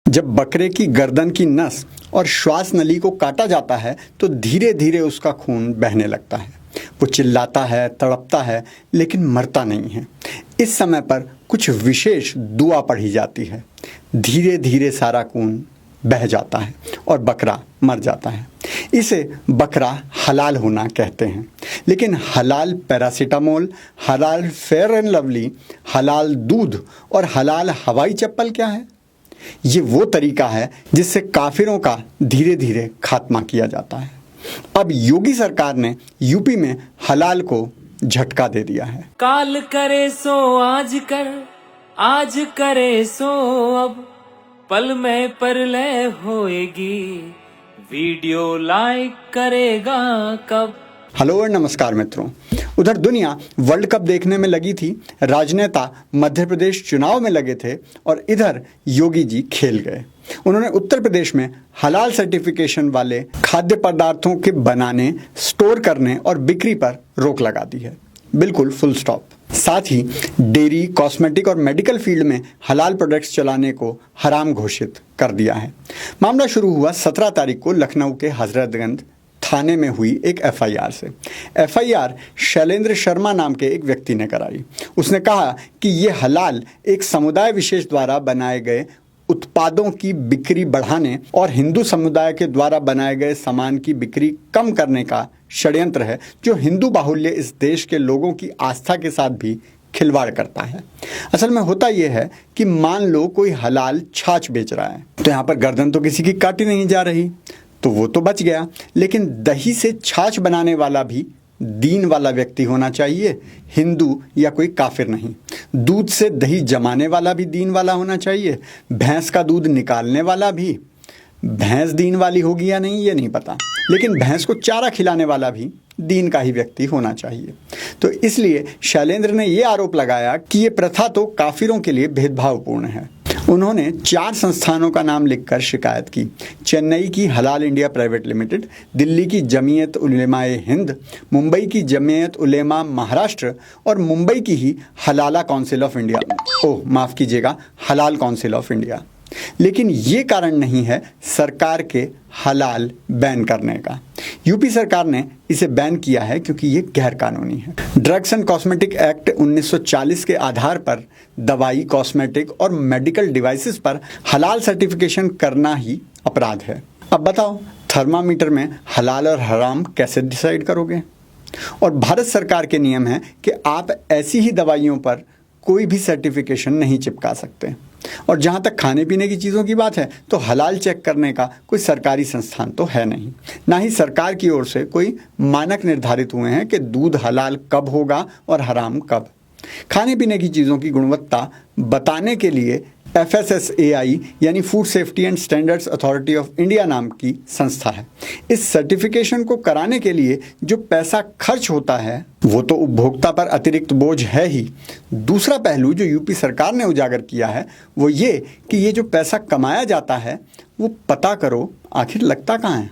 जब बकरे की गर्दन की नस और श्वास नली को काटा जाता है तो धीरे धीरे उसका खून बहने लगता है। वो चिल्लाता है, तड़पता है, लेकिन मरता नहीं है। इस समय पर कुछ विशेष दुआ पढ़ी जाती है। धीरे धीरे सारा खून बह जाता है और बकरा मर जाता है। इसे बकरा हलाल होना कहते हैं। लेकिन हलाल पैरासीटामोल, हलाल फेयर एंड लवली, हलाल दूध और हलाल हवाई चप्पल क्या है? ये वो तरीका है जिससे काफिरों का धीरे धीरे खात्मा किया जाता है। अब योगी सरकार ने यूपी में हलाल को झटका दे दिया है। काल करे सो आज कर, आज करे सो अब, पल में परलय होएगी, वीडियो लाइक करेगा कब। हेलो और नमस्कार मित्रों। उधर दुनिया वर्ल्ड कप देखने में लगी थी, राजनेता मध्य प्रदेश चुनाव में लगे थे और इधर योगी जी खेल गए। उन्होंने उत्तर प्रदेश में हलाल सर्टिफिकेशन वाले खाद्य पदार्थों के बनाने, स्टोर करने और बिक्री पर रोक लगा दी है। बिल्कुल फुल स्टॉप। साथ ही डेयरी, कॉस्मेटिक और मेडिकल फील्ड में हलाल प्रोडक्ट्स चलाने को हराम घोषित कर दिया है। मामला शुरू हुआ 17 तारीख को लखनऊ के हजरतगंज थाने में हुई एक एफआईआर से। एफआईआर शैलेंद्र शर्मा नाम के एक व्यक्ति ने कराई। उसने कहा कि ये हलाल एक समुदाय विशेष द्वारा बनाए गए उत्पादों की बिक्री बढ़ाने और हिंदू समुदाय के द्वारा बनाए गए सामान की बिक्री कम करने का षड्यंत्र है, जो हिंदू बाहुल्य इस देश के लोगों की आस्था के साथ भी खिलवाड़ करता है। असल में होता यह है कि मान लो कोई हलाल छाछ बेच रहा है, तो यहाँ पर गर्दन तो किसी की काटी नहीं जा रही, तो वो तो बच गया। लेकिन दही से छाछ बनाने वाला भी दीन वाला व्यक्ति होना चाहिए, हिंदू या कोई काफिर नहीं। दूध से दही जमाने वाला भी दीन वाला होना चाहिए। भैंस का दूध निकालने वाला भी, भैंस दीन वाली होगी या नहीं ये नहीं पता, लेकिन भैंस को चारा खिलाने वाला भी दीन का ही व्यक्ति होना चाहिए। तो इसलिए शैलेंद्र ने ये आरोप लगाया कि ये प्रथा तो काफिरों के लिए भेदभावपूर्ण है। उन्होंने 4 संस्थानों का नाम लिखकर शिकायत की। चेन्नई की हलाल इंडिया प्राइवेट लिमिटेड, दिल्ली की जमीयत उलेमाए हिंद, मुंबई की जमीयत उलेमा महाराष्ट्र और मुंबई की ही हलाला काउंसिल ऑफ इंडिया, माफ़ कीजिएगा, हलाल काउंसिल ऑफ इंडिया। लेकिन ये कारण नहीं है सरकार के हलाल बैन करने का। यूपी सरकार ने इसे बैन किया है क्योंकि ये गैर कानूनी है। ड्रग्स एंड कॉस्मेटिक एक्ट 1940 के आधार पर दवाई, कॉस्मेटिक और मेडिकल डिवाइसेस पर हलाल सर्टिफिकेशन करना ही अपराध है। अब बताओ, थर्मामीटर में हलाल और हराम कैसे डिसाइड करोगे? और भारत सरकार के नियम है कि आप ऐसी ही दवाइयों पर कोई भी सर्टिफिकेशन नहीं चिपका सकते। और जहाँ तक खाने पीने की चीज़ों की बात है, तो हलाल चेक करने का कोई सरकारी संस्थान तो है नहीं, ना ही सरकार की ओर से कोई मानक निर्धारित हुए हैं कि दूध हलाल कब होगा और हराम कब। खाने पीने की चीज़ों की गुणवत्ता बताने के लिए FSSAI यानी food safety and standards authority of India नाम की संस्था है। इस सर्टिफिकेशन को कराने के लिए जो पैसा खर्च होता है वो तो उपभोक्ता पर अतिरिक्त बोझ है ही। दूसरा पहलू जो यूपी सरकार ने उजागर किया है वो ये कि ये जो पैसा कमाया जाता है वो पता करो आखिर लगता कहाँ है।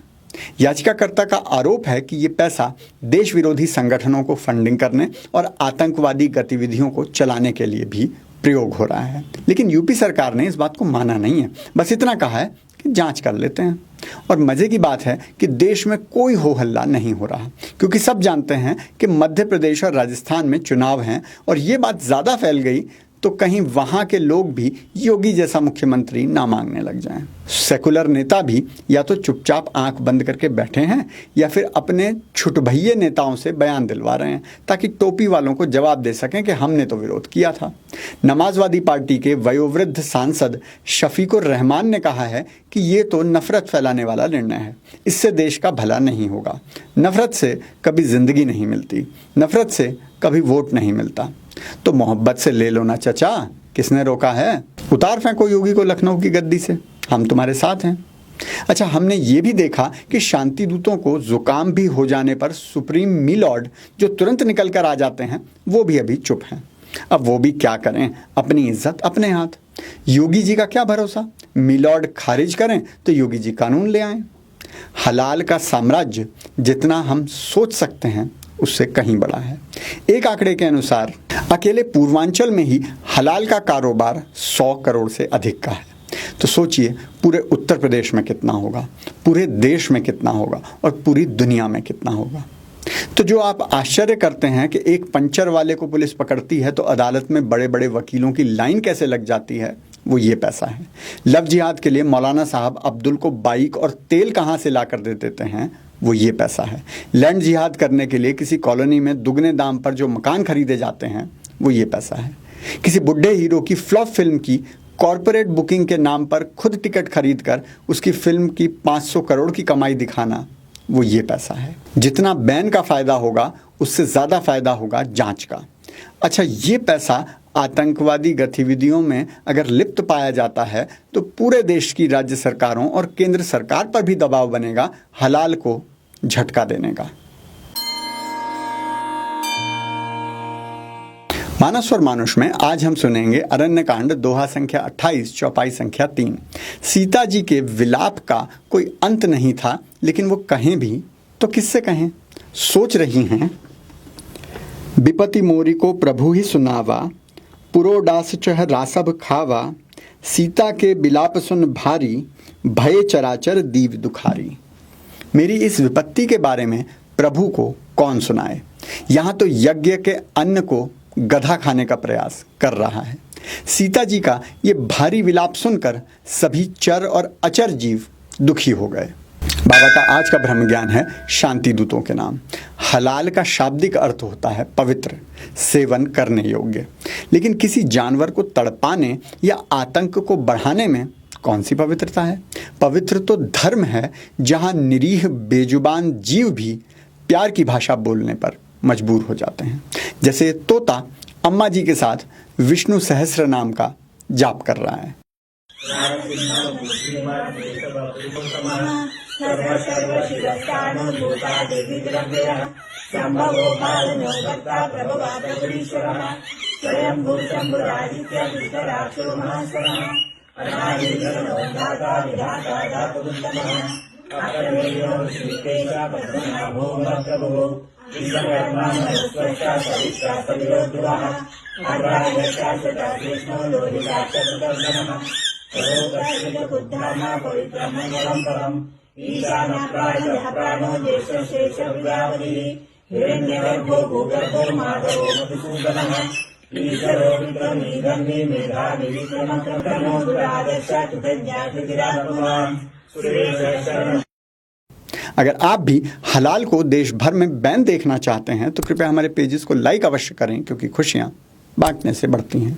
याचिकाकर्ता का आरोप है कि ये पैसा देश विरोधी संगठनों को फंडिंग करने और आतंकवादी गतिविधियों को चलाने के लिए भी प्रयोग हो रहा है। लेकिन यूपी सरकार ने इस बात को माना नहीं है, बस इतना कहा है कि जांच कर लेते हैं। और मज़े की बात है कि देश में कोई हो हल्ला नहीं हो रहा, क्योंकि सब जानते हैं कि मध्य प्रदेश और राजस्थान में चुनाव हैं और ये बात ज़्यादा फैल गई तो कहीं वहाँ के लोग भी योगी जैसा मुख्यमंत्री ना मांगने लग जाएं। सेकुलर नेता भी या तो चुपचाप आंख बंद करके बैठे हैं या फिर अपने छुटभइये नेताओं से बयान दिलवा रहे हैं ताकि टोपी वालों को जवाब दे सकें कि हमने तो विरोध किया था। नमाजवादी पार्टी के वयोवृद्ध सांसद शफीकुर रहमान ने कहा है कि ये तो नफरत फैलाने वाला निर्णय है, इससे देश का भला नहीं होगा। नफरत से कभी जिंदगी नहीं मिलती, नफरत से कभी वोट नहीं मिलता। तो मोहब्बत से ले लो ना चचा, किसने रोका है? उतार फेंको योगी को लखनऊ की गद्दी से, हम तुम्हारे साथ हैं। अच्छा, हमने ये भी देखा कि शांति दूतों को जुकाम भी हो जाने पर सुप्रीम मिलॉर्ड जो तुरंत निकल कर आ जाते हैं वो भी अभी चुप हैं। अब वो भी क्या करें, अपनी इज्जत अपने हाथ। योगी जी का क्या भरोसा, मिलॉर्ड खारिज करें तो योगी जी कानून ले आएं। हलाल का साम्राज्य जितना हम सोच सकते हैं उससे कहीं बड़ा है। एक आंकड़े के अनुसार अकेले पूर्वांचल में ही हलाल का कारोबार 100 करोड़ से अधिक का है। तो सोचिए पूरे उत्तर प्रदेश में कितना होगा, पूरे देश में कितना होगा और पूरी दुनिया में कितना होगा। तो जो आप आश्चर्य करते हैं कि एक पंचर वाले को पुलिस पकड़ती है तो अदालत में बड़े बड़े वकीलों की लाइन कैसे लग जाती है, वो ये पैसा है। लव जिहाद के लिए मौलाना साहब अब्दुल को बाइक और तेल कहाँ से ला कर दे देते हैं, वो ये पैसा है। लैंड जिहाद करने के लिए किसी कॉलोनी में दुगने दाम पर जो मकान खरीदे जाते हैं, वो ये पैसा है। किसी बुढ़े हीरो की फ्लॉप फिल्म की कॉरपोरेट बुकिंग के नाम पर खुद टिकट खरीद कर उसकी फिल्म की 500 करोड़ की कमाई दिखाना, वो ये पैसा है। जितना बैन का फायदा होगा उससे ज़्यादा फायदा होगा जांच का। अच्छा, ये पैसा आतंकवादी गतिविधियों में अगर लिप्त पाया जाता है तो पूरे देश की राज्य सरकारों और केंद्र सरकार पर भी दबाव बनेगा हलाल को झटका देने का। मानस और मानुष में आज हम सुनेंगे अरण्यकांड दोहा संख्या 28 चौपाई संख्या 3। सीता जी के विलाप का कोई अंत नहीं था, लेकिन वो कहें भी तो किससे कहें। सोच रही हैं, विपति मोरी को प्रभु ही सुनावा, पुरोडास चह रासभ खावा, सीता के बिलाप सुन भारी, भय चराचर दीव दुखारी। मेरी इस विपत्ति के बारे में प्रभु को कौन सुनाए। यहाँ तो यज्ञ के अन्न को गधा खाने का प्रयास कर रहा है। सीता जी का ये भारी विलाप सुनकर सभी चर और अचर जीव दुखी हो गए। बाबा का आज का ब्रह्म ज्ञान है शांति दूतों के नाम। हलाल का शाब्दिक अर्थ होता है पवित्र, सेवन करने योग्य। लेकिन किसी जानवर को तड़पाने या आतंक को बढ़ाने में कौन सी पवित्रता है। पवित्र तो धर्म है जहां निरीह बेजुबान जीव भी प्यार की भाषा बोलने पर मजबूर हो जाते हैं। जैसे तोता अम्मा जी के साथ विष्णु सहस्र नाम का जाप कर रहा है। अगर आप भी हलाल को देश भर में बैन देखना चाहते हैं तो कृपया हमारे पेजेस को लाइक अवश्य करें, क्योंकि खुशियां बांटने से बढ़ती हैं।